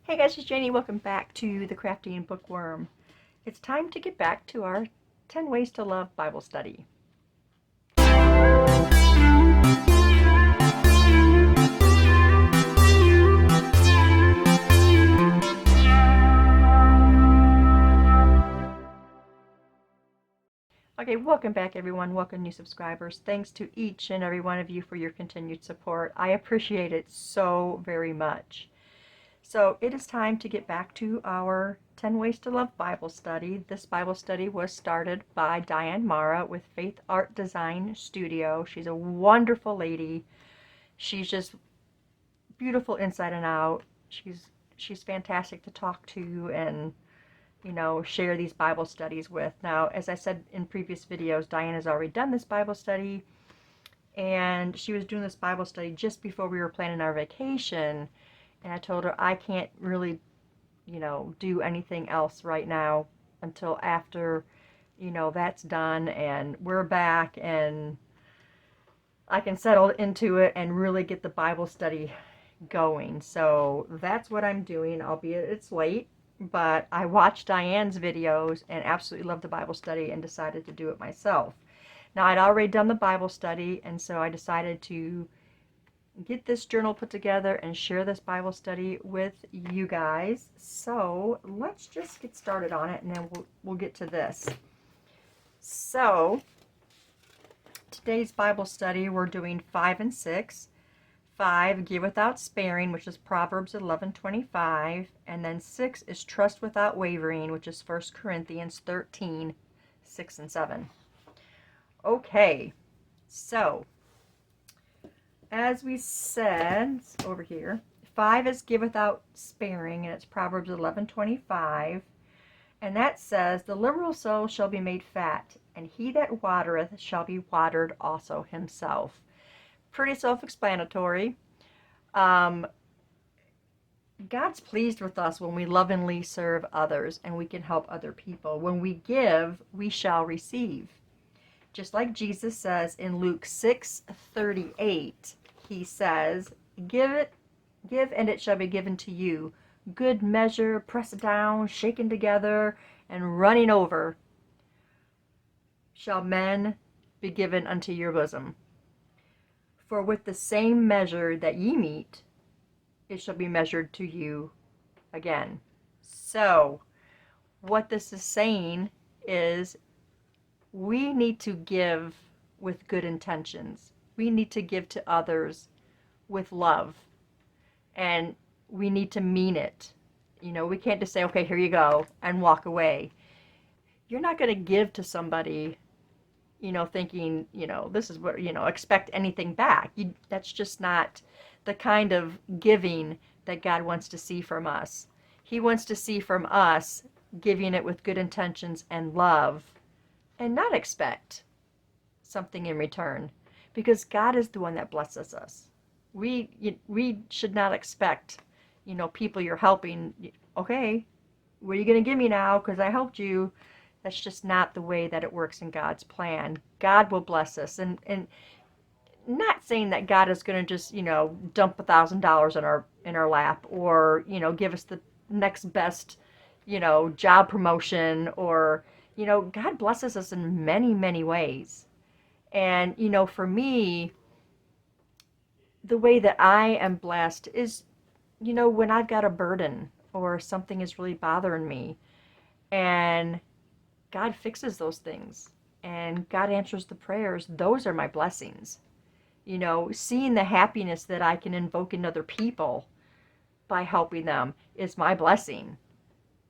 Hey guys, it's Janie. Welcome back to the Crafty and Bookworm. It's time to get back to our 10 Ways to Love Bible study. Okay, welcome back everyone. Welcome new subscribers. Thanks to each and every one of you for your continued support. I appreciate it so very much. So it is time to get back to our 10 Ways to Love Bible study. This Bible study was started by Diane Marra with Faith Art Design Studio. She's a wonderful lady. She's just beautiful inside and out. She's fantastic to talk to and share these Bible studies with. Now, as I said in previous videos, Diane has already done this Bible study, and she was doing this Bible study just before we were planning our vacation. And I told her I can't really, do anything else right now until after, that's done and we're back and I can settle into it and really get the Bible study going. So that's what I'm doing, albeit it's late. But I watched Diane's videos and absolutely loved the Bible study and decided to do it myself. Now, I'd already done the Bible study, and so I decided to get this journal put together and share this Bible study with you guys. So let's just get started on it, and then we'll get to this. So today's Bible study, we're doing 5 and 6. 5, give without sparing, which is Proverbs 11:25, and then 6 is trust without wavering, which is 1 Corinthians 13:6 and 7. Okay, so as we said over here, 5 is give without sparing, and it's Proverbs 11:25, and that says, the liberal soul shall be made fat, and he that watereth shall be watered also himself. Pretty self-explanatory. God's pleased with us when we lovingly serve others and we can help other people. When we give, we shall receive. Just like Jesus says in Luke 6:38, he says, give and it shall be given to you. Good measure, pressed down, shaken together, and running over, shall men be given unto your bosom. For with the same measure that ye meet, it shall be measured to you again. So, what this is saying is we need to give with good intentions. We need to give to others with love. And we need to mean it. We can't just say, okay, here you go, and walk away. You're not going to give to somebody thinking, this is what, expect anything back. That's just not the kind of giving that God wants to see from us. He wants to see from us giving it with good intentions and love and not expect something in return, because God is the one that blesses us. We should not expect, people you're helping, okay, what are you going to give me now because I helped you? That's just not the way that it works in God's plan. God will bless us, and not saying that God is going to just, dump $1,000 in our lap, or, give us the next best, job promotion, or, God blesses us in many, many ways. And, for me, the way that I am blessed is, when I've got a burden or something is really bothering me, and God fixes those things and God answers the prayers. Those are my blessings. Seeing the happiness that I can invoke in other people by helping them is my blessing.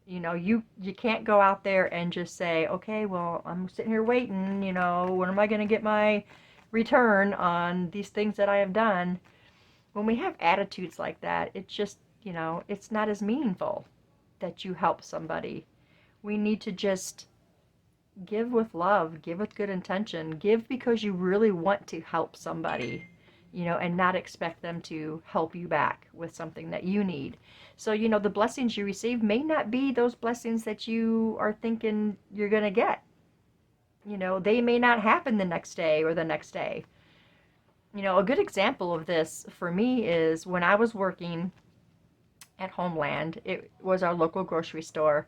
You can't go out there and just say, okay, well, I'm sitting here waiting, when am I going to get my return on these things that I have done? When we have attitudes like that, it's just, it's not as meaningful that you help somebody. We need to just give with love, give with good intention, give because you really want to help somebody, and not expect them to help you back with something that you need. So, the blessings you receive may not be those blessings that you are thinking you're going to get. They may not happen the next day or the next day. A good example of this for me is when I was working at Homeland. It was our local grocery store.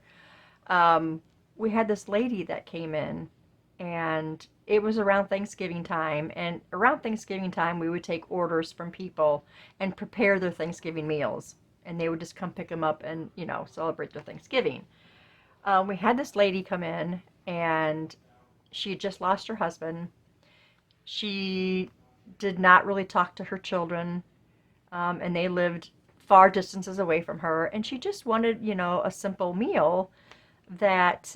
Um, we had this lady that came in, and it was around Thanksgiving time. And around Thanksgiving time, we would take orders from people and prepare their Thanksgiving meals. And they would just come pick them up and, celebrate their Thanksgiving. We had this lady come in, and she had just lost her husband. She did not really talk to her children, and they lived far distances away from her. And she just wanted, a simple meal that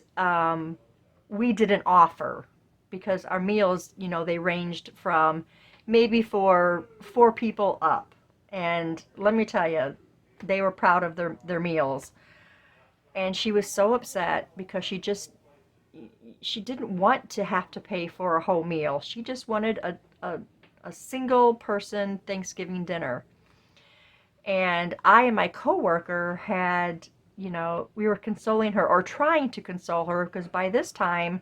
we didn't offer, because our meals, they ranged from maybe for 4 people up. And let me tell you, they were proud of their meals. And she was so upset because she didn't want to have to pay for a whole meal. She just wanted a single person Thanksgiving dinner. And I and my coworker had, we were consoling her, or trying to console her, because by this time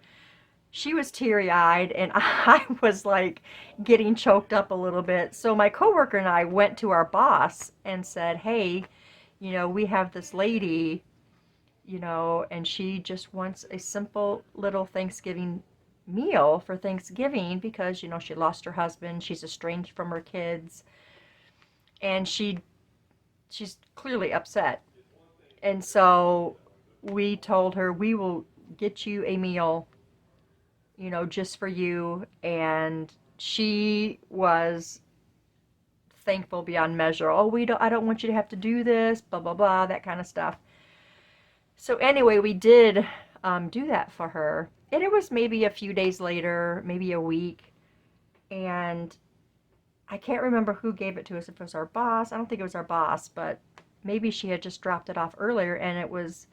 she was teary-eyed and I was like getting choked up a little bit. So my coworker and I went to our boss and said, "Hey, we have this lady, and she just wants a simple little Thanksgiving meal for Thanksgiving because, she lost her husband, she's estranged from her kids, and she's clearly upset." And so we told her, "We will get you a meal, just for you." And she was thankful beyond measure. "Oh, I don't want you to have to do this, blah, blah, blah," that kind of stuff. So anyway, we did do that for her. And it was maybe a few days later, maybe a week. And I can't remember who gave it to us. If it was our boss. I don't think it was our boss, but maybe she had just dropped it off earlier, and it was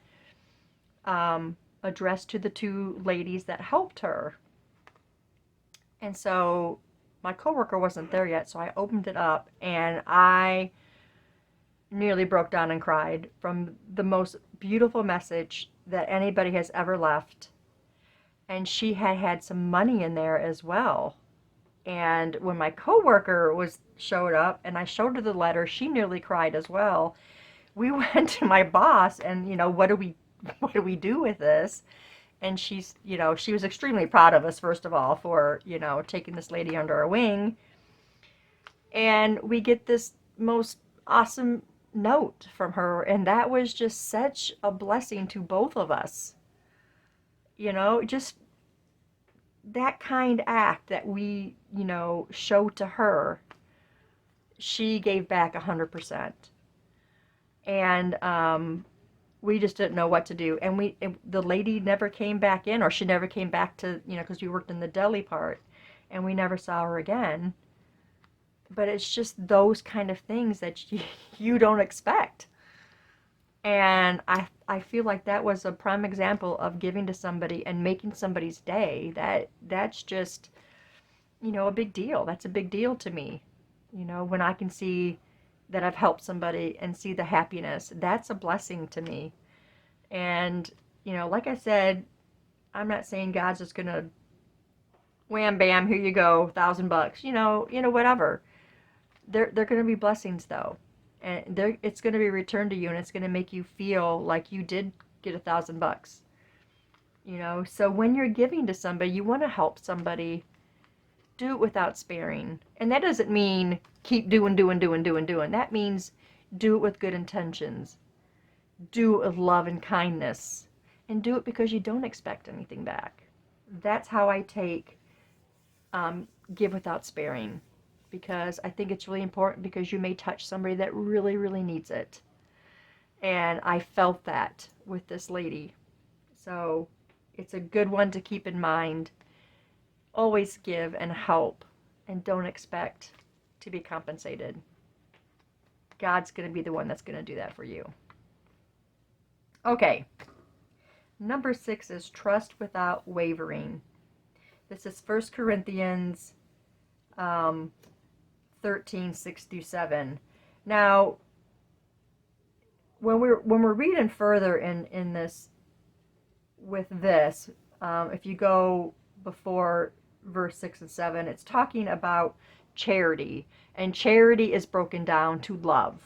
addressed to the 2 ladies that helped her. And so my coworker wasn't there yet, so I opened it up, and I nearly broke down and cried from the most beautiful message that anybody has ever left. And she had some money in there as well. And when my coworker showed up and I showed her the letter, she nearly cried as well. We went to my boss and, what do we do with this? And she's, she was extremely proud of us, first of all, for, taking this lady under our wing. And we get this most awesome note from her, and that was just such a blessing to both of us. Just that kind act that we, showed to her, she gave back 100%. And we just didn't know what to do. And the lady never came back in, or she never came back to, because we worked in the deli part, and we never saw her again. But it's just those kind of things that you don't expect. And I feel like that was a prime example of giving to somebody and making somebody's day. That's just, a big deal. That's a big deal to me. When I can see that I've helped somebody and see the happiness, that's a blessing to me. And, like I said, I'm not saying God's just going to wham bam, here you go, $1,000, whatever. They're going to be blessings, though. And it's going to be returned to you, and it's going to make you feel like you did get $1,000. So when you're giving to somebody, you want to help somebody, do it without sparing. And that doesn't mean keep doing. That means do it with good intentions. Do it with love and kindness. And do it because you don't expect anything back. That's how I take give without sparing. Because I think it's really important, because you may touch somebody that really, really needs it. And I felt that with this lady. So it's a good one to keep in mind. Always give and help, and don't expect to be compensated. God's going to be the one that's going to do that for you. Okay. Number 6 is trust without wavering. This is 1 Corinthians 13:6-7. Now, when we're reading further in this, with this, if you go before verse 6 and 7, it's talking about charity, and charity is broken down to love.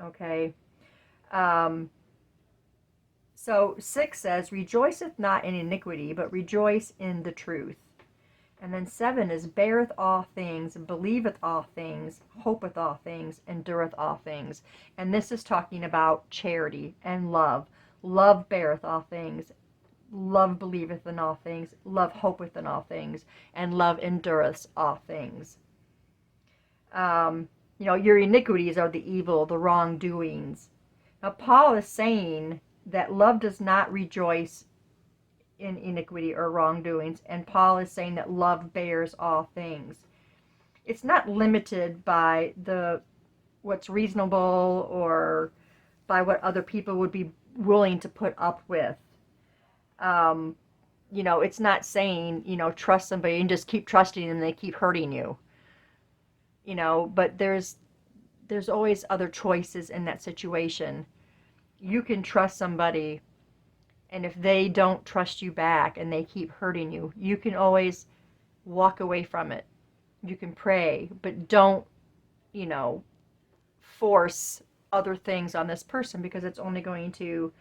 Okay, So 6 says, rejoiceth not in iniquity, but rejoice in the truth. And then 7 is, beareth all things, believeth all things, hopeth all things, endureth all things. And this is talking about charity and love. Love beareth all things, love believeth in all things, love hopeth in all things, and love endureth all things. Your iniquities are the evil, the wrongdoings. Now, Paul is saying that love does not rejoice in iniquity or wrongdoings, and Paul is saying that love bears all things. It's not limited by what's reasonable or by what other people would be willing to put up with. It's not saying, trust somebody and just keep trusting them and they keep hurting you. But there's always other choices in that situation. You can trust somebody, and if they don't trust you back and they keep hurting you, you can always walk away from it. You can pray, but don't, force other things on this person, because it's only going to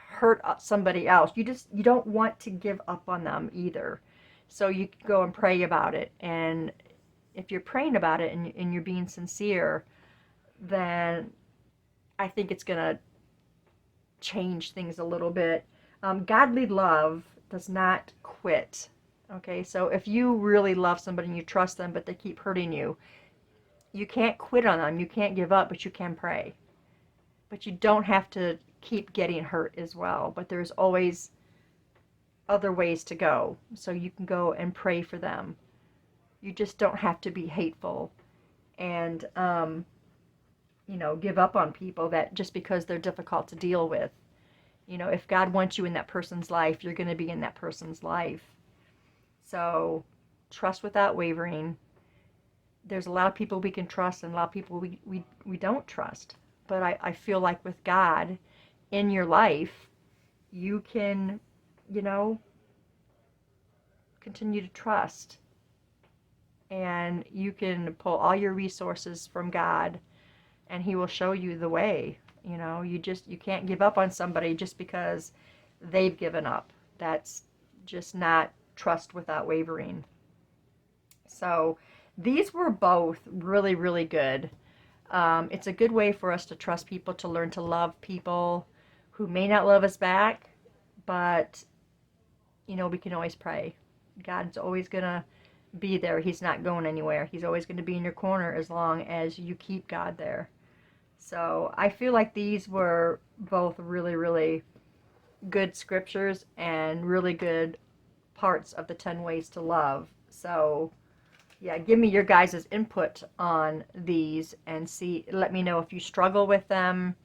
hurt somebody else. You don't want to give up on them either. So you can go and pray about it. And if you're praying about it and you're being sincere, then I think it's going to change things a little bit. Godly love does not quit. Okay, so if you really love somebody and you trust them, but they keep hurting you, you can't quit on them. You can't give up, but you can pray. But you don't have to keep getting hurt as well. But there's always other ways to go. So you can go and pray for them. You just don't have to be hateful and give up on people that just because they're difficult to deal with. If God wants you in that person's life, you're going to be in that person's life. So trust without wavering. There's a lot of people we can trust and a lot of people we don't trust. But I feel like with God in your life, you can, continue to trust. And you can pull all your resources from God, and He will show you the way. You can't give up on somebody just because they've given up. That's just not trust without wavering. So these were both really, really good. It's a good way for us to trust people, to learn to love people who may not love us back, but, we can always pray. God's always going to be there. He's not going anywhere. He's always going to be in your corner as long as you keep God there. So I feel like these were both really, really good scriptures and really good parts of the 10 ways to love. So yeah, give me your guys' input on these and let me know if you struggle with them.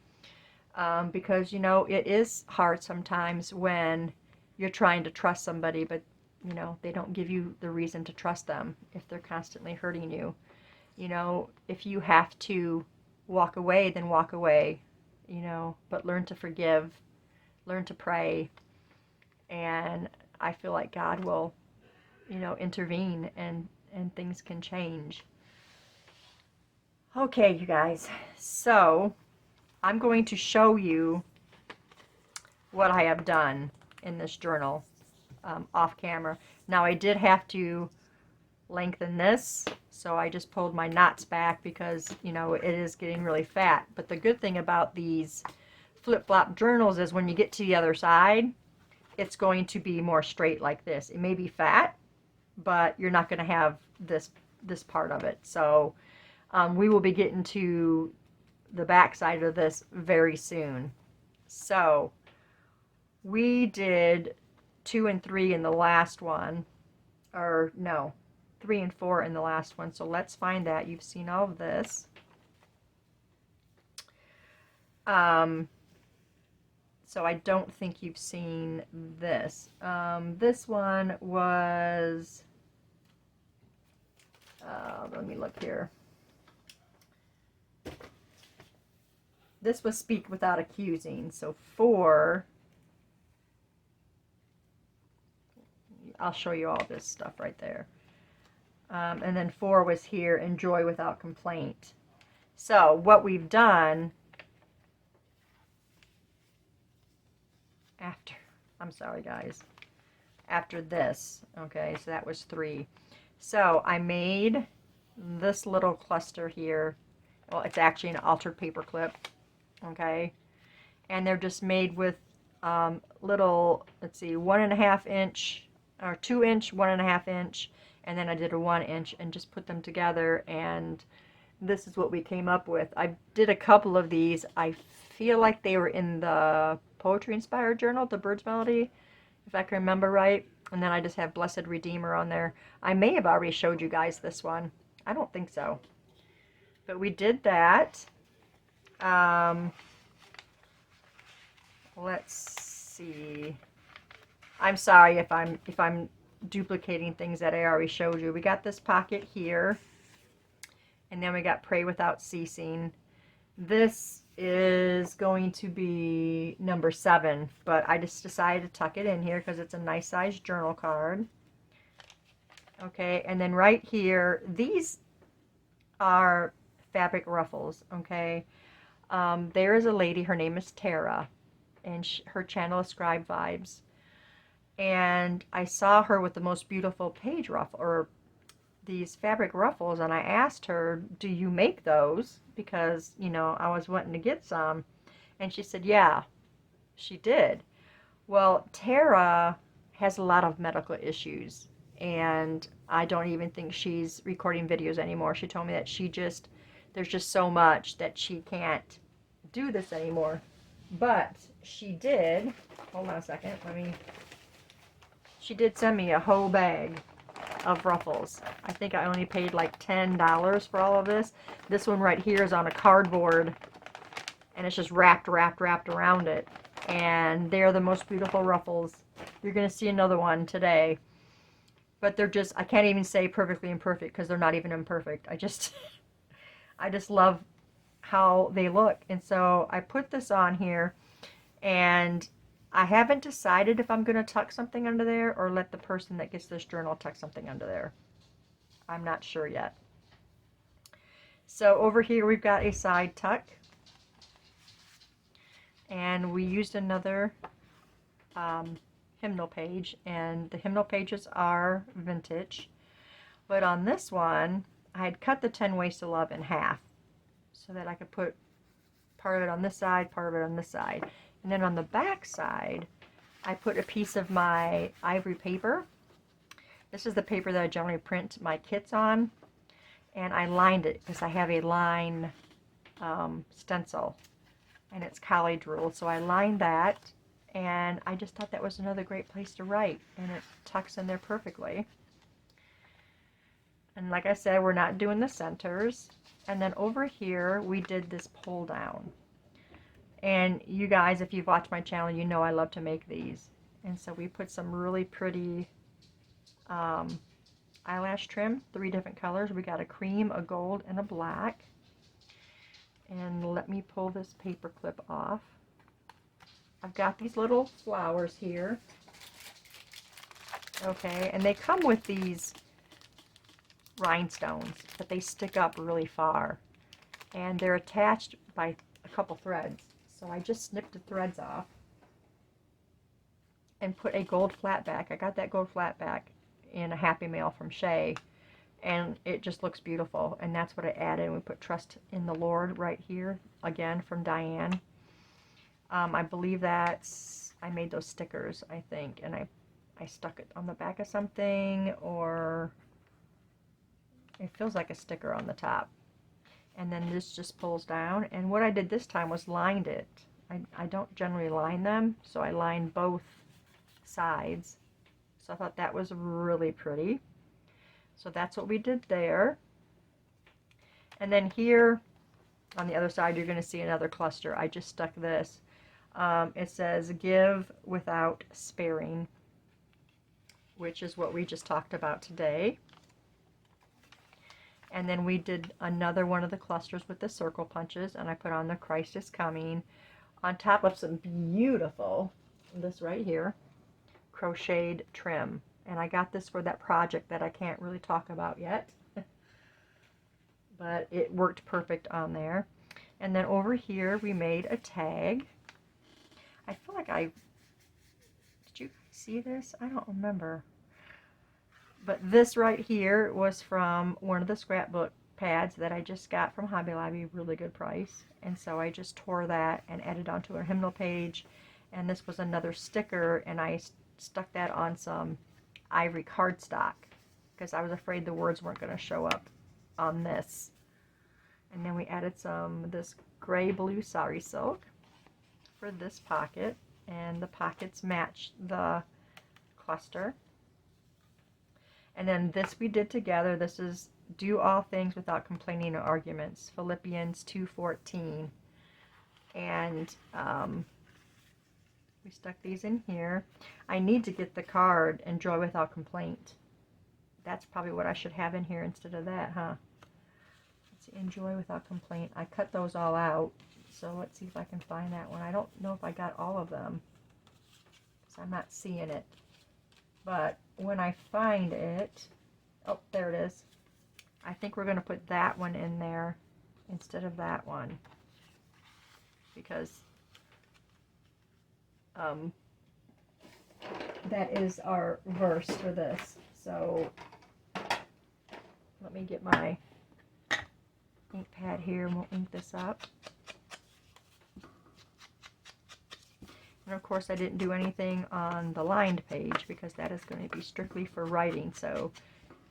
Because, it is hard sometimes when you're trying to trust somebody, but, they don't give you the reason to trust them if they're constantly hurting you. If you have to walk away, then walk away, but learn to forgive, learn to pray, and I feel like God will, intervene and things can change. Okay, you guys, so I'm going to show you what I have done in this journal off camera. Now, I did have to lengthen this, so I just pulled my knots back because, it is getting really fat. But the good thing about these flip-flop journals is when you get to the other side, it's going to be more straight like this. It may be fat, but you're not going to have this part of it. So we will be getting to the back side of this very soon. So we did 2 and 3 in the last one, or no, 3 and 4 in the last one. So let's find that. You've seen all of this. So I don't think you've seen this. This one was, let me look here. This was Speak Without Accusing. So 4, I'll show you all this stuff right there. And then 4 was here, Enjoy Without Complaint. So what we've done after, I'm sorry guys, after this, okay, so that was 3. So I made this little cluster here. Well, it's actually an altered paper clip, okay, and they're just made with little, let's see, 1.5 inch or 2 inch, 1.5 inch, and then I did a 1 inch and just put them together, and this is what we came up with. I did a couple of these. I feel like they were in the Poetry Inspired Journal, the Bird's Melody, if I can remember right. And then I just have Blessed Redeemer on there. I may have already showed you guys this one. I don't think so. But we did that. Let's see. I'm sorry if I'm duplicating things that I already showed you. We got this pocket here. And then we got Pray Without Ceasing. This is going to be number 7, but I just decided to tuck it in here because it's a nice sized journal card. Okay, and then right here, these are fabric ruffles, okay? There is a lady, her name is Tara, and her channel is Scribe Vibes. And I saw her with the most beautiful page ruffle, or these fabric ruffles, and I asked her, do you make those? Because, you know, I was wanting to get some. And she said, yeah, she did. Well, Tara has a lot of medical issues, and I don't even think she's recording videos anymore. She told me that there's just so much that she can't do this anymore. But she did, hold on a second, she did send me a whole bag of ruffles. I think I only paid like $10 for all of this. This one right here is on a cardboard, and it's just wrapped around it. And they're the most beautiful ruffles. You're going to see another one today. But they're just, I can't even say perfectly imperfect because they're not even imperfect. I just love how they look. And so I put this on here, and I haven't decided if I'm going to tuck something under there or let the person that gets this journal tuck something under there. I'm not sure yet. So over here we've got a side tuck. And we used another hymnal page. And the hymnal pages are vintage. But on this one, I had cut the 10 Ways to Love in half, so that I could put part of it on this side, part of it on this side. And then on the back side, I put a piece of my ivory paper. This is the paper that I generally print my kits on. And I lined it because I have a line stencil. And it's college ruled. So I lined that. And I just thought that was another great place to write. And it tucks in there perfectly. And like I said, we're not doing the centers. And then over here, we did this pull down. And you guys, if you've watched my channel, you know I love to make these. And so we put some really pretty eyelash trim, 3 different colors. We got a cream, a gold, and a black. And let me pull this paper clip off. I've got these little flowers here. Okay, and they come with these rhinestones, but they stick up really far. And they're attached by a couple threads. So I just snipped the threads off and put a gold flat back. I got that gold flat back in a Happy Mail from Shay, and it just looks beautiful. And that's what I added. We put Trust in the Lord right here, again from Diane. I believe that's, I made those stickers, I think, and I stuck it on the back of something, or it feels like a sticker on the top. And then this just pulls down. And what I did this time was lined it. I don't generally line them, so I lined both sides. So I thought that was really pretty. So that's what we did there. And then here on the other side, you're going to see another cluster. I just stuck this. It says, give without sparing, which is what we just talked about today. And then we did another one of the clusters with the circle punches, and I put on the Christ is Coming on top of some beautiful, this right here, crocheted trim. And I got this for that project that I can't really talk about yet. but it worked perfect on there. And then over here we made a tag. I feel like did you see this? I don't remember. But this right here was from one of the scrapbook pads that I just got from Hobby Lobby, really good price. And so I just tore that and added onto a hymnal page. And this was another sticker, and I stuck that on some ivory cardstock because I was afraid the words weren't going to show up on this. And then we added this gray blue sari silk for this pocket, and the pockets match the cluster. And then this we did together. This is do all things without complaining or arguments, Philippians 2:14. And we stuck these in here. I need to get the card Enjoy Without Complaint. That's probably what I should have in here instead of that, huh? Let's see, Enjoy Without Complaint. I cut those all out, so let's see if I can find that one. I don't know if I got all of them, because I'm not seeing it. But when I find it, oh, there it is. I think we're going to put that one in there instead of that one, because that is our verse for this. So let me get my ink pad here and we'll ink this up. And of course I didn't do anything on the lined page because that is going to be strictly for writing. So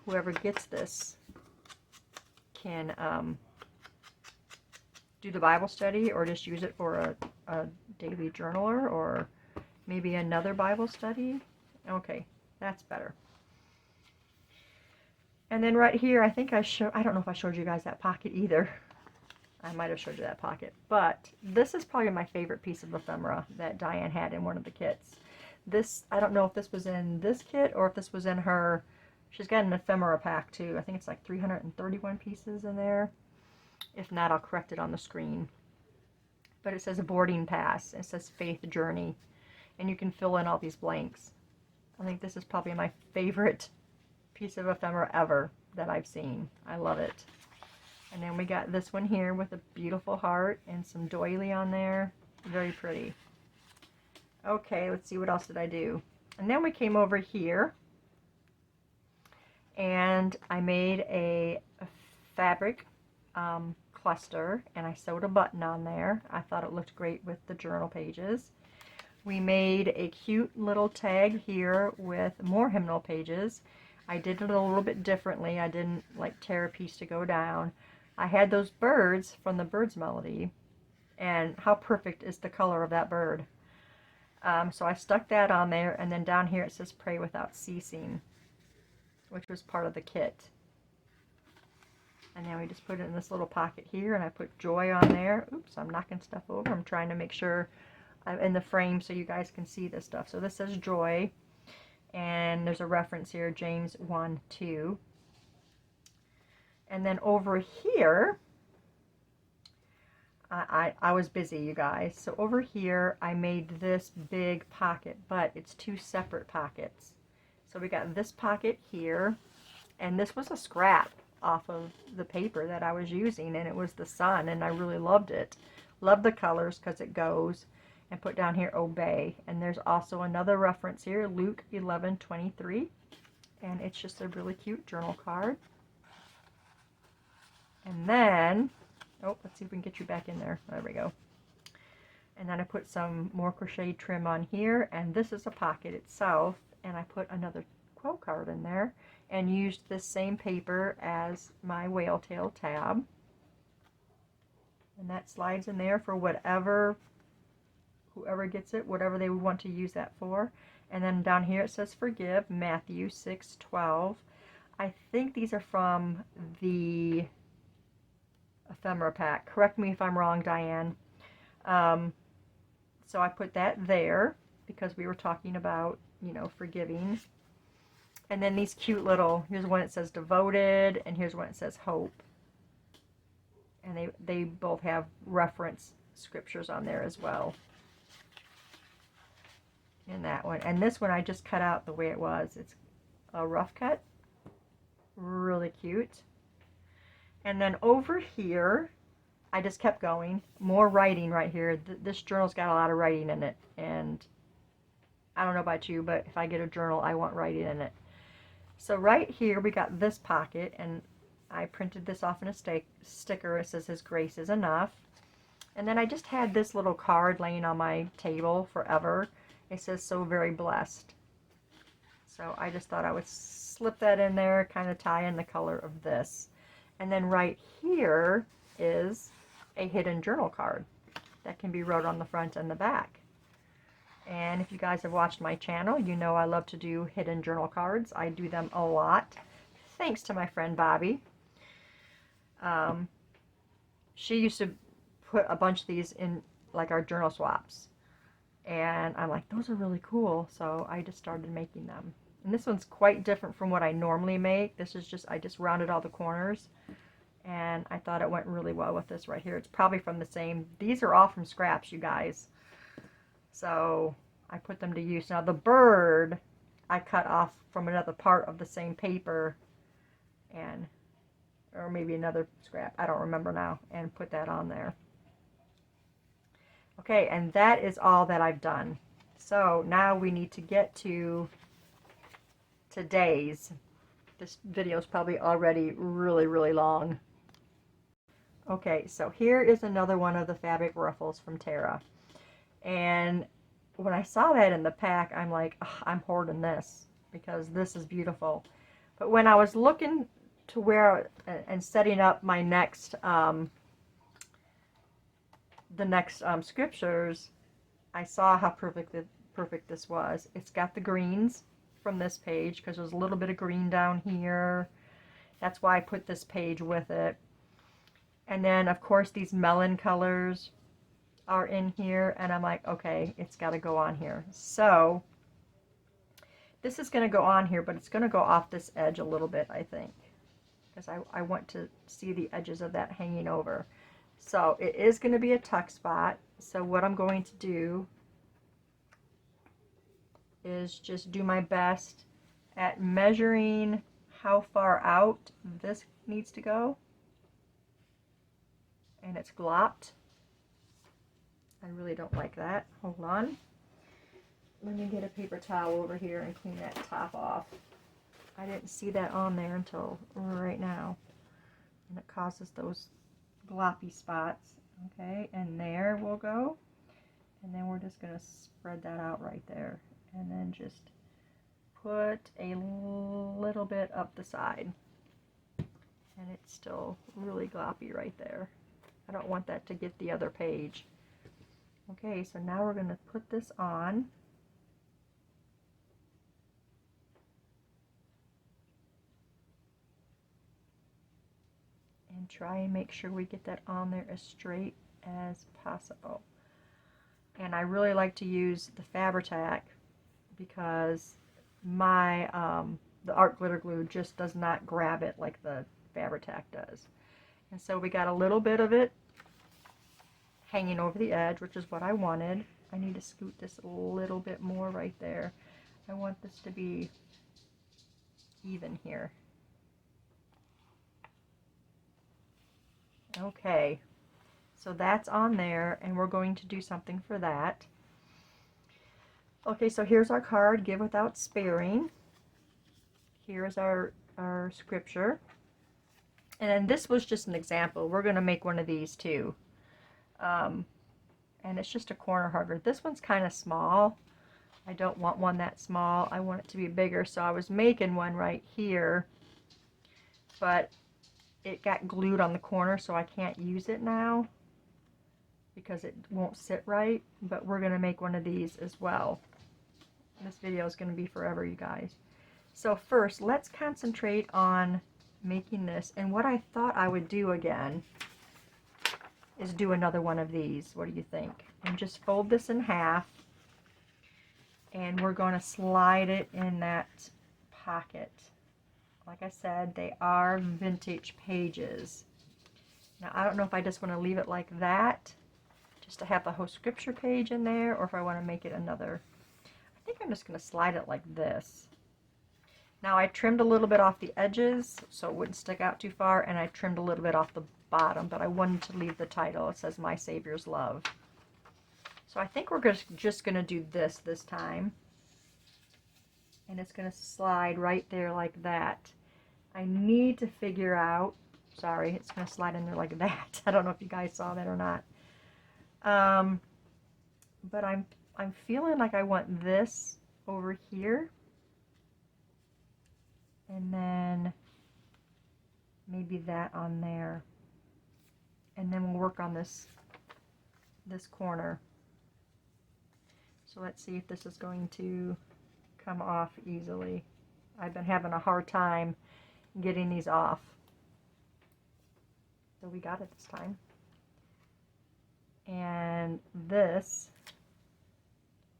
whoever gets this can do the Bible study or just use it for a daily journaler or maybe another Bible study. Okay, that's better. And then right here, I think I don't know if I showed you guys that pocket either. I might have showed you that pocket, but this is probably my favorite piece of ephemera that Diane had in one of the kits. This, I don't know if this was in this kit or if this was in her, she's got an ephemera pack too. I think it's like 331 pieces in there. If not, I'll correct it on the screen. But it says a boarding pass. It says faith journey. And you can fill in all these blanks. I think this is probably my favorite piece of ephemera ever that I've seen. I love it. And then we got this one here with a beautiful heart and some doily on there. Very pretty. Okay, let's see, what else did I do? And then we came over here and I made a fabric cluster, and I sewed a button on there. I thought it looked great with the journal pages. We made a cute little tag here with more hymnal pages. I did it a little bit differently. I didn't like tear a piece to go down. I had those birds from the Bird's Melody, and how perfect is the color of that bird. So I stuck that on there, and then down here it says Pray Without Ceasing, which was part of the kit. And then we just put it in this little pocket here, and I put joy on there. Oops, I'm knocking stuff over. I'm trying to make sure I'm in the frame so you guys can see this stuff. So this says joy, and there's a reference here, James 1:2. And then over here, I was busy, you guys. So over here, I made this big pocket, but it's two separate pockets. So we got this pocket here, and this was a scrap off of the paper that I was using, and it was the sun, and I really loved it. Love the colors because it goes. And put down here obey, and there's also another reference here, Luke 11:23, and it's just a really cute journal card. And then, oh, let's see if we can get you back in there. There we go. And then I put some more crochet trim on here, and this is a pocket itself, and I put another quote card in there and used this same paper as my whale tail tab, and that slides in there for whoever gets it, whatever they would want to use that for. And then down here it says forgive, Matthew 6:12. I think these are from the ephemera pack. Correct me if I'm wrong, Diane. So I put that there because we were talking about, you know, forgiving. And then these cute little, here's one that says devoted, and here's one that says hope. And they both have reference scriptures on there as well. In that one. And this one I just cut out the way it was. It's a rough cut. Really cute. And then over here, I just kept going. More writing right here. This journal's got a lot of writing in it. And I don't know about you, but if I get a journal, I want writing in it. So right here, we got this pocket. And I printed this off in a sticker. It says, His grace is enough. And then I just had this little card laying on my table forever. It says, so very blessed. So I just thought I would slip that in there, kind of tie in the color of this. And then right here is a hidden journal card that can be wrote on the front and the back. And if you guys have watched my channel, you know I love to do hidden journal cards. I do them a lot, thanks to my friend Bobby. She used to put a bunch of these in like our journal swaps. And I'm like, those are really cool. So I just started making them. And this one's quite different from what I normally make. This is just, I just rounded all the corners. And I thought it went really well with this right here. It's probably from the same, these are all from scraps, you guys. So I put them to use. Now the bird, I cut off from another part of the same paper. And, or maybe another scrap, I don't remember now. And put that on there. Okay, and that is all that I've done. So now we need to get to today's. This video is probably already really, really long. Okay, so here is another one of the fabric ruffles from Tara. And when I saw that in the pack, I'm like, oh, I'm hoarding this because this is beautiful. But when I was looking to where and setting up my next scriptures, I saw how perfect this was. It's got the greens from this page because there's a little bit of green down here. That's why I put this page with it. And then of course these melon colors are in here, and I'm like, okay, it's got to go on here. So this is going to go on here, but it's going to go off this edge a little bit, I think, because I want to see the edges of that hanging over. So it is going to be a tuck spot. So what I'm going to do is just do my best at measuring how far out this needs to go. And it's glopped. I really don't like that. Hold on. Let me get a paper towel over here and clean that top off. I didn't see that on there until right now. And it causes those gloppy spots. Okay, and there we'll go. And then we're just going to spread that out right there. And then just put a little bit up the side. And it's still really gloppy right there. I don't want that to get the other page. Okay, so now we're going to put this on. And try and make sure we get that on there as straight as possible. And I really like to use the Fabri-Tac because my the art glitter glue just does not grab it like the Fabri-Tac does. And so we got a little bit of it hanging over the edge, which is what I wanted. I need to scoot this a little bit more right there. I want this to be even here. Okay, so that's on there, and we're going to do something for that. Okay, so here's our card, Give Without Sparing. Here's our scripture. And then this was just an example. We're going to make one of these too. And it's just a corner hugger. This one's kind of small. I don't want one that small. I want it to be bigger. So I was making one right here, but it got glued on the corner, so I can't use it now because it won't sit right. But we're going to make one of these as well. This video is going to be forever, you guys. So first, let's concentrate on making this. And what I thought I would do again is do another one of these. What do you think? And just fold this in half, and we're going to slide it in that pocket. Like I said, they are vintage pages. Now I don't know if I just want to leave it like that, just to have the whole scripture page in there, or if I want to make it another. I think I'm just going to slide it like this. Now I trimmed a little bit off the edges so it wouldn't stick out too far, and I trimmed a little bit off the bottom, but I wanted to leave the title. It says My Savior's Love. So I think we're just going to do this time. And it's going to slide right there like that. I need to figure out, sorry, it's going to slide in there like that. I don't know if you guys saw that or not. But I'm feeling like I want this over here. And then maybe that on there. And then we'll work on this corner. So let's see if this is going to come off easily. I've been having a hard time getting these off. So we got it this time. And this,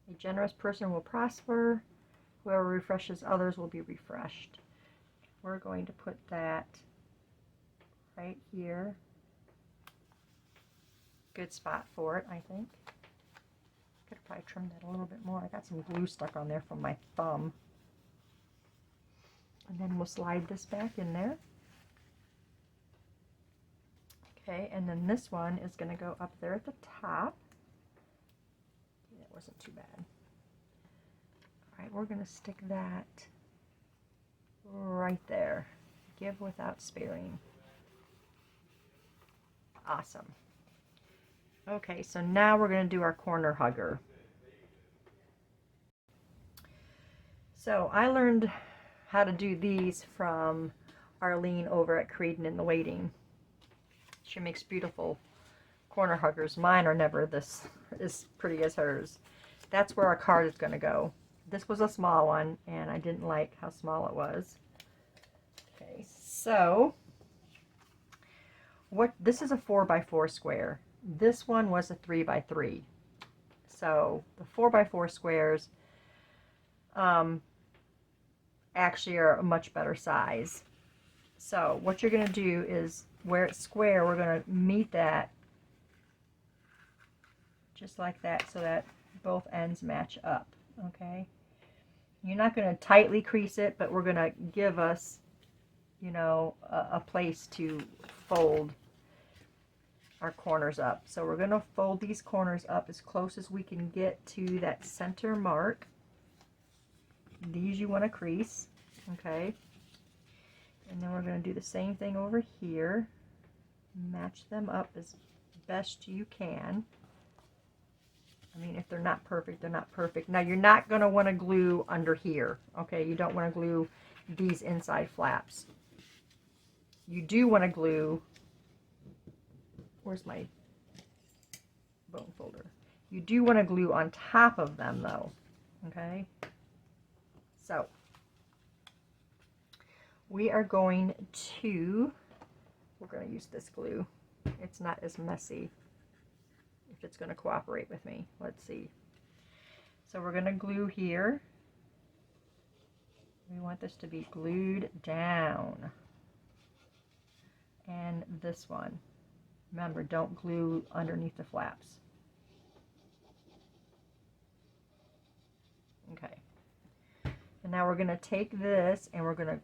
a generous person will prosper. Whoever refreshes others will be refreshed. We're going to put that right here. Good spot for it, I think. Could probably trim that a little bit more. I got some glue stuck on there from my thumb. And then we'll slide this back in there. Okay, and then this one is going to go up there at the top. That wasn't too bad. Alright, we're going to stick that right there. Give without sparing. Awesome. Okay, so now we're going to do our corner hugger. So I learned how to do these from Arlene over at Creating in the Waiting. She makes beautiful corner huggers. Mine are never this as pretty as hers. That's where our card is going to go. This was a small one, and I didn't like how small it was. Okay, so this is a 4x4 square. This one was a 3x3. So the 4x4 squares actually are a much better size. So what you're going to do is, where it's square, we're going to meet that just like that so that both ends match up. Okay, you're not going to tightly crease it, but we're going to give us, you know, a place to fold our corners up. So we're going to fold these corners up as close as we can get to that center mark. These you want to crease, okay? And then we're going to do the same thing over here. Match them up as best you can. I mean, if they're not perfect, they're not perfect. Now, you're not going to want to glue under here, okay? You don't want to glue these inside flaps. You do want to glue, where's my bone folder? You do want to glue on top of them, though, okay? So, we are going to, we're going to use this glue. It's not as messy. If it's going to cooperate with me. Let's see. So we're going to glue here. We want this to be glued down. And this one. Remember, don't glue underneath the flaps. Okay. And now we're going to take this and we're going to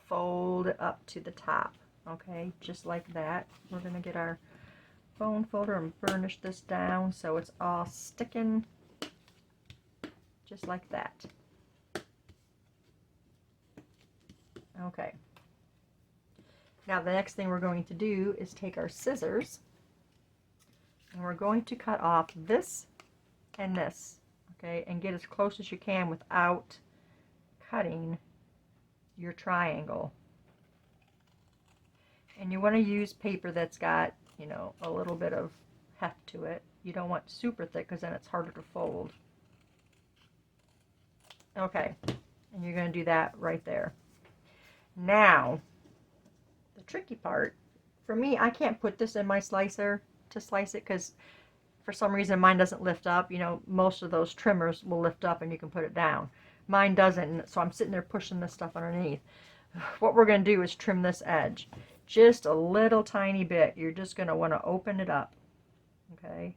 fold it up to the top. Okay, just like that. We're going to get our bone folder and burnish this down so it's all sticking just like that. Okay. Now the next thing we're going to do is take our scissors and we're going to cut off this and this, okay, and get as close as you can without cutting your triangle. And you want to use paper that's got, you know, a little bit of heft to it. You don't want super thick because then it's harder to fold. Okay, and you're going to do that right there. Now, the tricky part, for me, I can't put this in my slicer to slice it because for some reason mine doesn't lift up. You know, most of those trimmers will lift up and you can put it down. Mine doesn't, so I'm sitting there pushing this stuff underneath. What we're going to do is trim this edge. Just a little tiny bit. You're just going to want to open it up. Okay.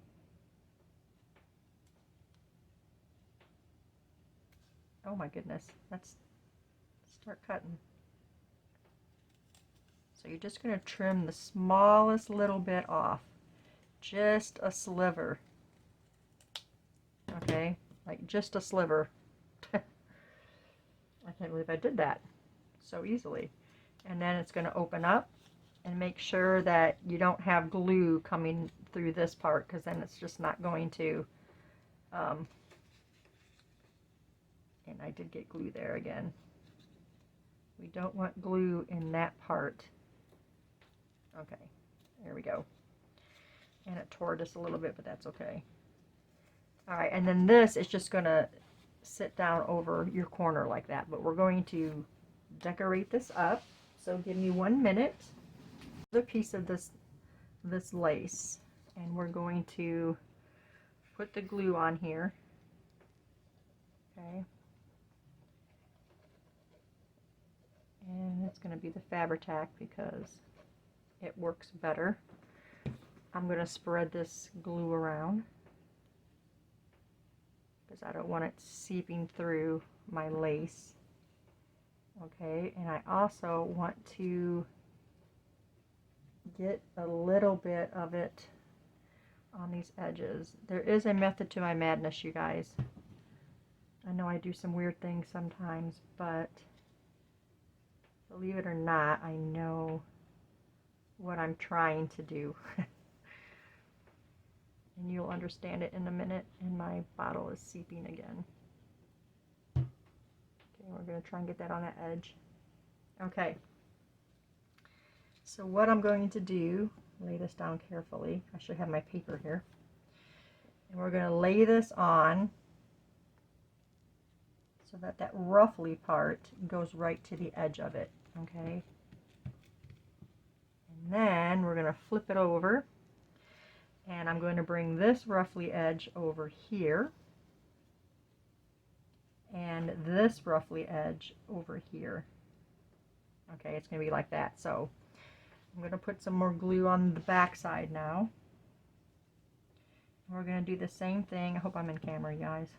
Oh my goodness. That's start cutting. So you're just going to trim the smallest little bit off, just a sliver, okay, like just a sliver. I can't believe I did that so easily. And then it's going to open up, and make sure that you don't have glue coming through this part, because then it's just not going to, and I did get glue there again. We don't want glue in that part. Okay, there we go. And it tore just a little bit, but that's okay. All right, and then this is just going to sit down over your corner like that, but we're going to decorate this up. So give me 1 minute. The piece of this lace, and we're going to put the glue on here. Okay. And it's going to be the Fabri-Tac because it works better. I'm going to spread this glue around because I don't want it seeping through my lace. Okay, and I also want to get a little bit of it on these edges. There is a method to my madness, you guys. I know I do some weird things sometimes, but believe it or not, I know what I'm trying to do. And you'll understand it in a minute. And my bottle is seeping again. Okay, we're going to try and get that on that edge. Okay. So what I'm going to do, lay this down carefully. I should have my paper here. And we're going to lay this on so that that ruffly part goes right to the edge of it. Okay. And then we're going to flip it over. And I'm going to bring this ruffly edge over here. And this ruffly edge over here. Okay, it's going to be like that. So I'm going to put some more glue on the back side now. We're going to do the same thing. I hope I'm in camera, guys.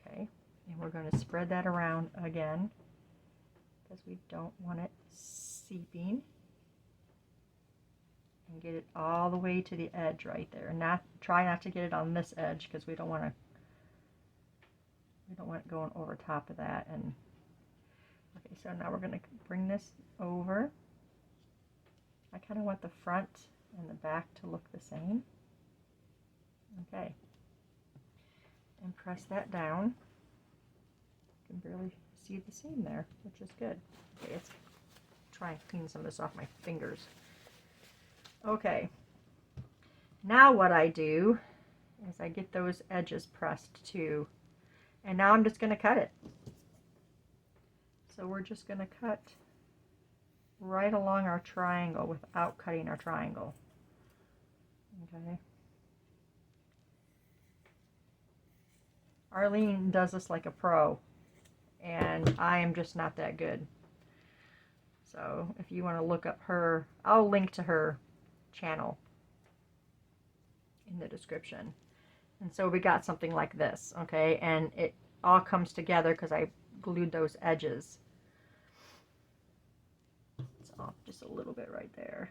Okay, and we're going to spread that around again because we don't want it seeping. And get it all the way to the edge right there. And try not to get it on this edge because we don't want it going over top of that. And okay, so now we're going to bring this over. I kind of want the front and the back to look the same. Okay. And press that down. You can barely see the seam there, which is good. Okay, let's try and clean some of this off my fingers. Okay. Now what I do is I get those edges pressed too. And now I'm just going to cut it. So we're just going to cut right along our triangle without cutting our triangle. Okay. Arlene does this like a pro, and I am just not that good. So if you want to look up her, I'll link to her channel in the description. And so we got something like this, okay, and it all comes together because I glued those edges. It's off just a little bit right there.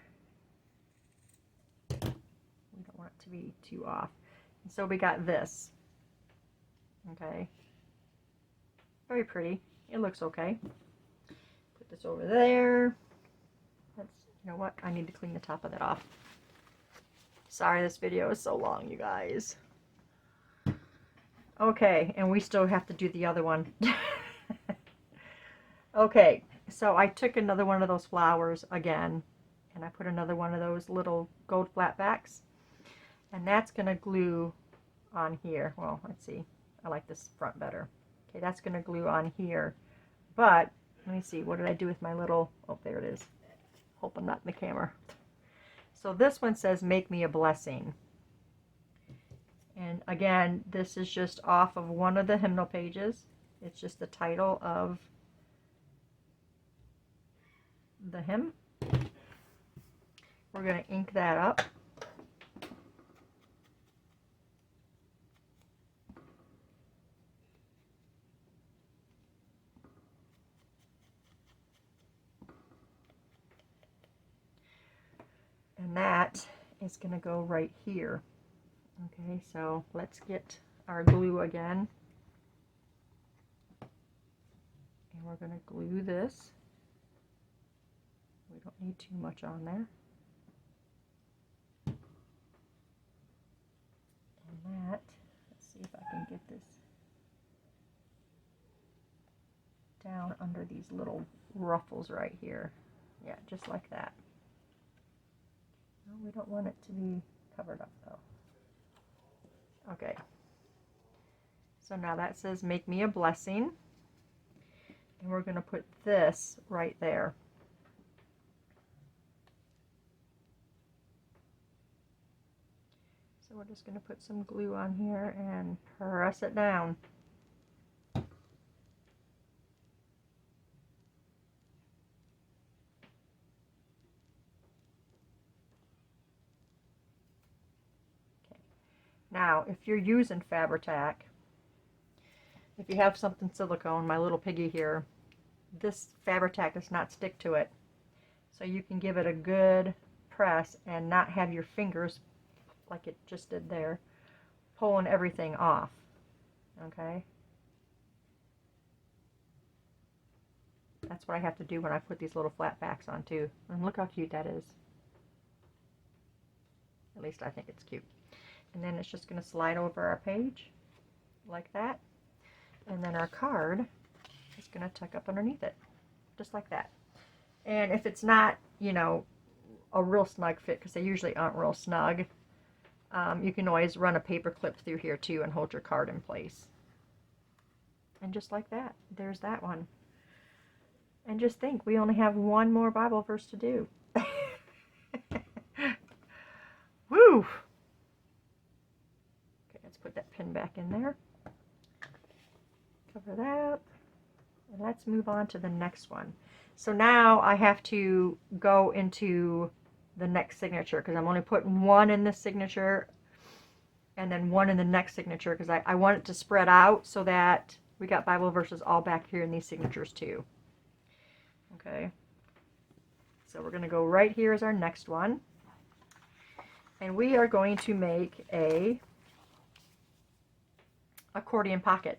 We don't want it to be too off. And so we got this, okay, very pretty. It looks okay. Put this over there. You know what? I need to clean the top of that off. Sorry, this video is so long, you guys. Okay, and we still have to do the other one. Okay, so I took another one of those flowers again, and I put another one of those little gold flat backs, and that's going to glue on here. Well, let's see. I like this front better. Okay, that's going to glue on here. But, let me see. What did I do with my little... Oh, there it is. Hope I'm not in the camera. So this one says, "Make me a blessing." And again, this is just off of one of the hymnal pages. It's just the title of the hymn. We're going to ink that up. And that is going to go right here. Okay, so let's get our glue again. And we're going to glue this. We don't need too much on there. And that, let's see if I can get this down under these little ruffles right here. Yeah, just like that. No, we don't want it to be covered up though. Okay. So now that says make me a blessing. And we're going to put this right there. So we're just going to put some glue on here and press it down. Now, if you're using Fabri-Tac, if you have something silicone, my little piggy here, this Fabri-Tac does not stick to it. So you can give it a good press and not have your fingers, like it just did there, pulling everything off. Okay? That's what I have to do when I put these little flat backs on too. And look how cute that is. At least I think it's cute. And then it's just going to slide over our page like that. And then our card is going to tuck up underneath it, just like that. And if it's not, you know, a real snug fit, because they usually aren't real snug, you can always run a paper clip through here too and hold your card in place. And just like that, there's that one. And just think, we only have one more Bible verse to do. Woo! Put that pin back in there. Cover that. And let's move on to the next one. So now I have to go into the next signature because I'm only putting one in this signature and then one in the next signature because I want it to spread out so that we got Bible verses all back here in these signatures too. Okay. So we're going to go right here as our next one. And we are going to make a accordion pocket.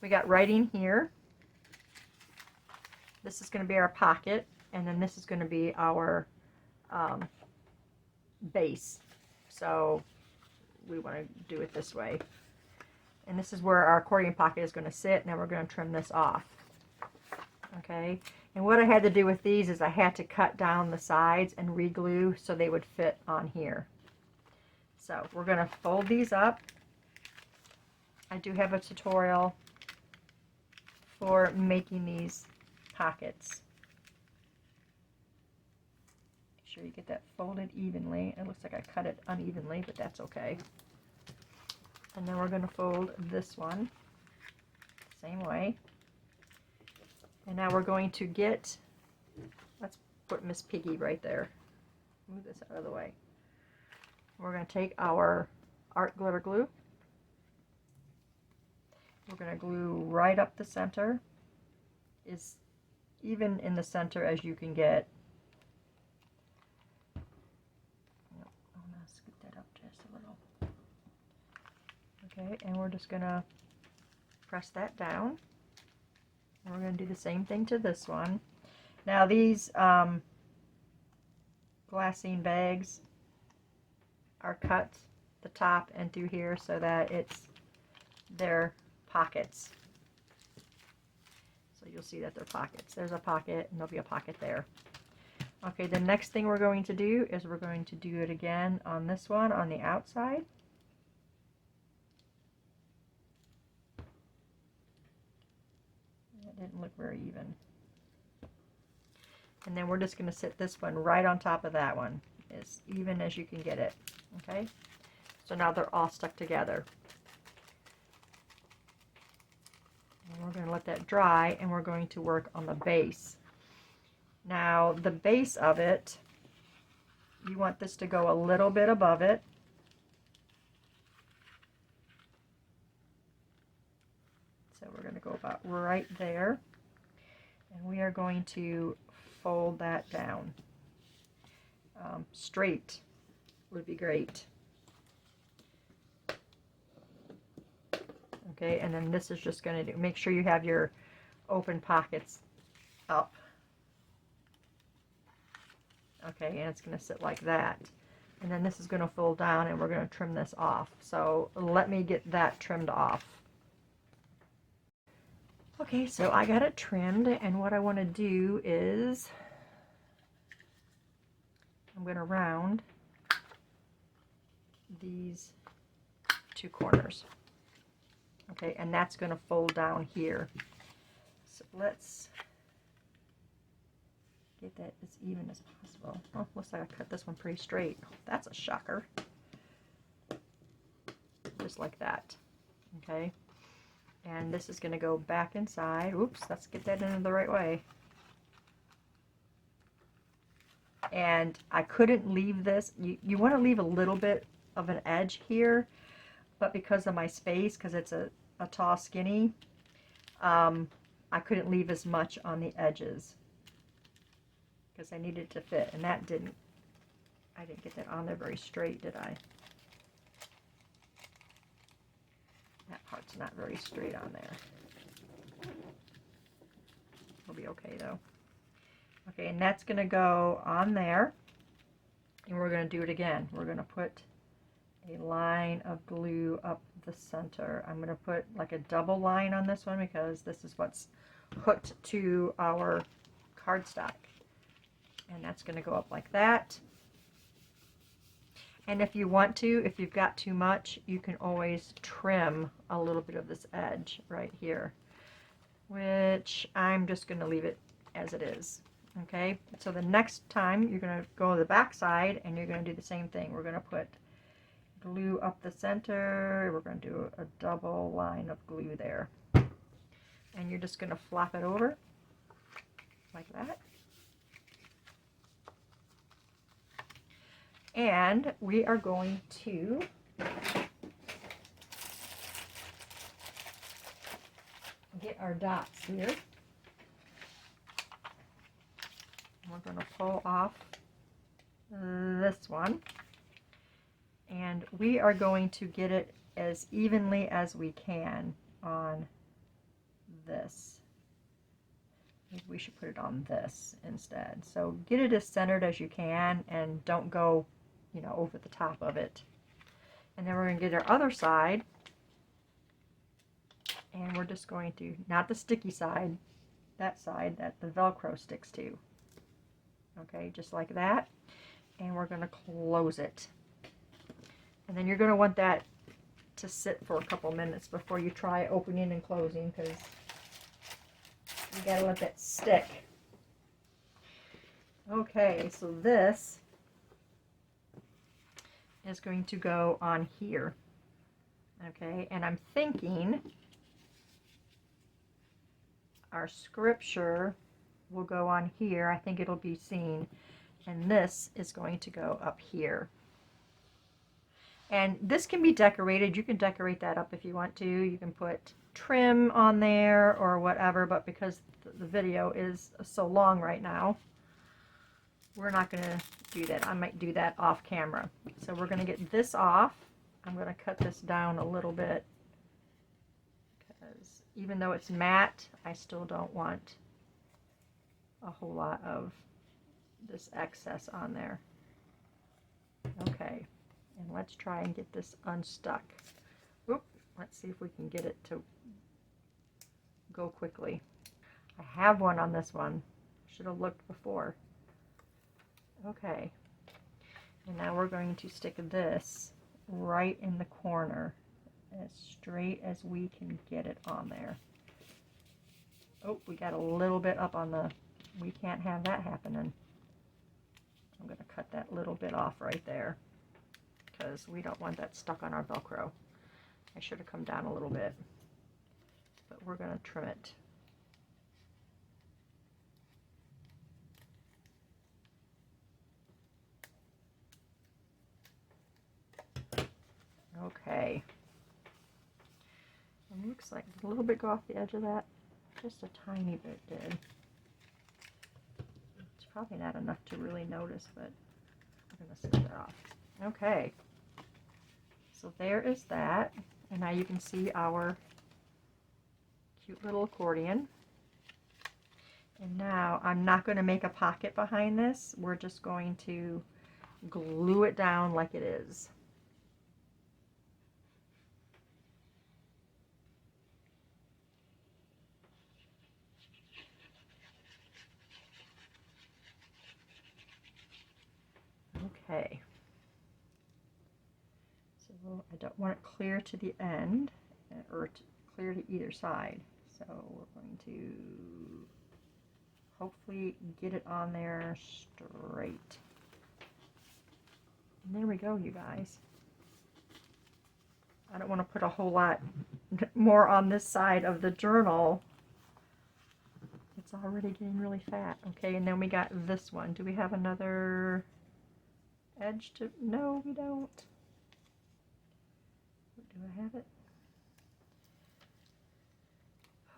We got writing here. This is going to be our pocket, and then this is going to be our base. So we want to do it this way. And this is where our accordion pocket is going to sit. Now we're going to trim this off. Okay. And what I had to do with these is I had to cut down the sides and re-glue so they would fit on here. So we're going to fold these up. I do have a tutorial for making these pockets. Make sure you get that folded evenly. It looks like I cut it unevenly, but that's okay. And then we're going to fold this one same way. And now we're going to get, let's put Miss Piggy right there. Move this out of the way. We're going to take our art glitter glue. We're going to glue right up the center, is even in the center as you can get. Yep, I'm going to scoot that up just a little. Okay, and we're just going to press that down. And we're going to do the same thing to this one. Now these glassine bags are cut the top and through here so that it's their pockets. So you'll see that they're pockets. There's a pocket and there'll be a pocket there. Okay, the next thing we're going to do is we're going to do it again on this one on the outside. It didn't look very even. And then we're just going to sit this one right on top of that one, as even as you can get it. Okay, so now they're all stuck together. And we're going to let that dry, and we're going to work on the base. Now the base of it, you want this to go a little bit above it. So we're going to go about right there, and we are going to fold that down. straight would be great. Okay, and then this is just going to do, make sure you have your open pockets up. Okay, and it's going to sit like that. And then this is going to fold down and we're going to trim this off. So let me get that trimmed off. Okay, so I got it trimmed, and what I want to do is I'm going to round these two corners. Okay, and that's going to fold down here. So let's get that as even as possible. Oh, looks like I cut this one pretty straight. That's a shocker. Just like that. Okay. And this is going to go back inside. Oops, let's get that in the right way. And I couldn't leave this. You want to leave a little bit of an edge here, but because of my space, because it's a tall skinny, I couldn't leave as much on the edges because I needed to fit, and I didn't get that on there very straight, did I? That part's not very straight on there. It'll be okay though. Okay, and that's going to go on there, and we're going to do it again. We're going to put a line of glue up the center. I'm going to put like a double line on this one because this is what's hooked to our cardstock. And that's going to go up like that. And if you want to, if you've got too much, you can always trim a little bit of this edge right here, which I'm just going to leave it as it is. Okay, so the next time you're going to go to the back side and you're going to do the same thing. We're going to put glue up the center. We're going to do a double line of glue there. And you're just going to flop it over like that. And we are going to get our dots here. We're going to pull off this one. And we are going to get it as evenly as we can on this. Maybe we should put it on this instead. So get it as centered as you can and don't go, you know, over the top of it. And then we're going to get our other side, and we're just going to, not the sticky side, that side that the Velcro sticks to. Okay, just like that. And we're going to close it. And then you're going to want that to sit for a couple minutes before you try opening and closing, because you got to let that stick. Okay, so this is going to go on here. Okay, and I'm thinking our scripture will go on here. I think it'll be seen. And this is going to go up here. And this can be decorated. You can decorate that up if you want to. You can put trim on there or whatever, but because the video is so long right now, we're not going to do that. I might do that off camera. So we're going to get this off. I'm going to cut this down a little bit because even though it's matte, I still don't want a whole lot of this excess on there. Okay, and let's try and get this unstuck. Oop, let's see if we can get it to go quickly. I have one on this one. Should have looked before. Okay, and now we're going to stick this right in the corner as straight as we can get it on there. Oh, we got a little bit up on the, we can't have that happening. I'm going to cut that little bit off right there because we don't want that stuck on our Velcro. I should have come down a little bit, but we're going to trim it. Okay. It looks like a little bit go off the edge of that. Just a tiny bit did. It's probably not enough to really notice, but gonna snip it off. Okay. So there is that. And now you can see our cute little accordion. And now I'm not going to make a pocket behind this. We're just going to glue it down like it is. Okay. So I don't want it clear to the end or clear to either side. So we're going to hopefully get it on there straight. And there we go, you guys. I don't want to put a whole lot more on this side of the journal. It's already getting really fat. Okay, and then we got this one. Do we have another edge to... No, we don't. Do I have it?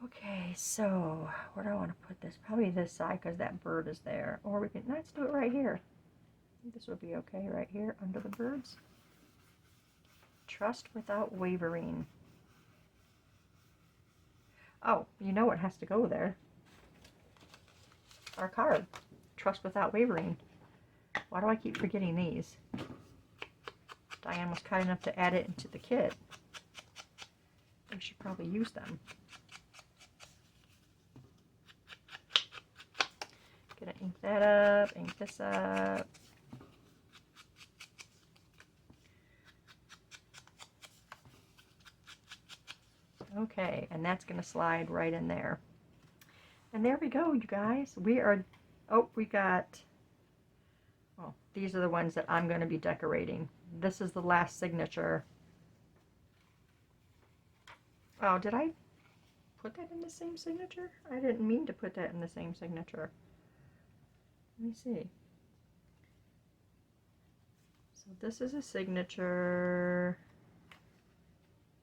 Okay, so where do I want to put this? Probably this side because that bird is there. Or we can, let's do it right here. I think this would be okay right here under the birds. Trust without wavering. Oh, you know what has to go there? Our card. Trust without wavering. Why do I keep forgetting these? Diane was kind enough to add it into the kit. We should probably use them. Gonna ink that up, ink this up. Okay, and that's gonna slide right in there. And there we go, you guys. We are, oh, we got, oh, these are the ones that I'm gonna be decorating. This is the last signature. Oh, did I put that in the same signature? I didn't mean to put that in the same signature. Let me see. So this is a signature.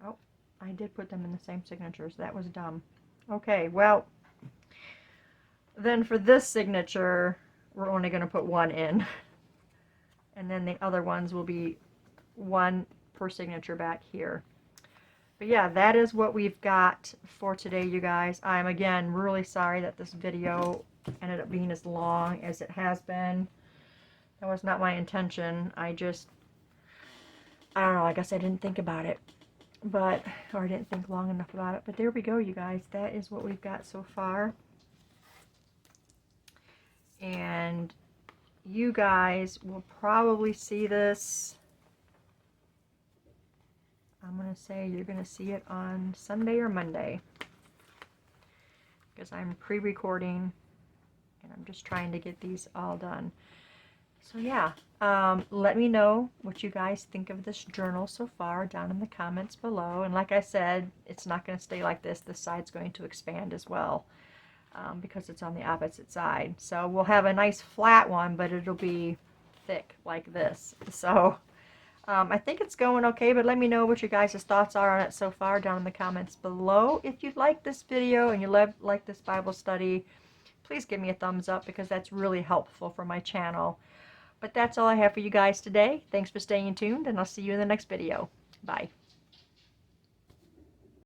Oh, I did put them in the same signatures. That was dumb. Okay, well, then for this signature, we're only going to put one in. And then the other ones will be one per signature back here. But yeah, that is what we've got for today, you guys. I'm, again, really sorry that this video ended up being as long as it has been. That was not my intention. I don't know, I guess I didn't think about it. Or I didn't think long enough about it. But there we go, you guys. That is what we've got so far. And you guys will probably see this. I'm going to say you're going to see it on Sunday or Monday. Because I'm pre-recording. And I'm just trying to get these all done. So yeah, let me know what you guys think of this journal so far down in the comments below. And like I said, it's not going to stay like this. This side's going to expand as well because it's on the opposite side. So we'll have a nice flat one, but it'll be thick like this. So I think it's going okay, but let me know what your guys' thoughts are on it so far down in the comments below. If you like this video and you like this Bible study, please give me a thumbs up because that's really helpful for my channel. But that's all I have for you guys today. Thanks for staying tuned, and I'll see you in the next video. Bye.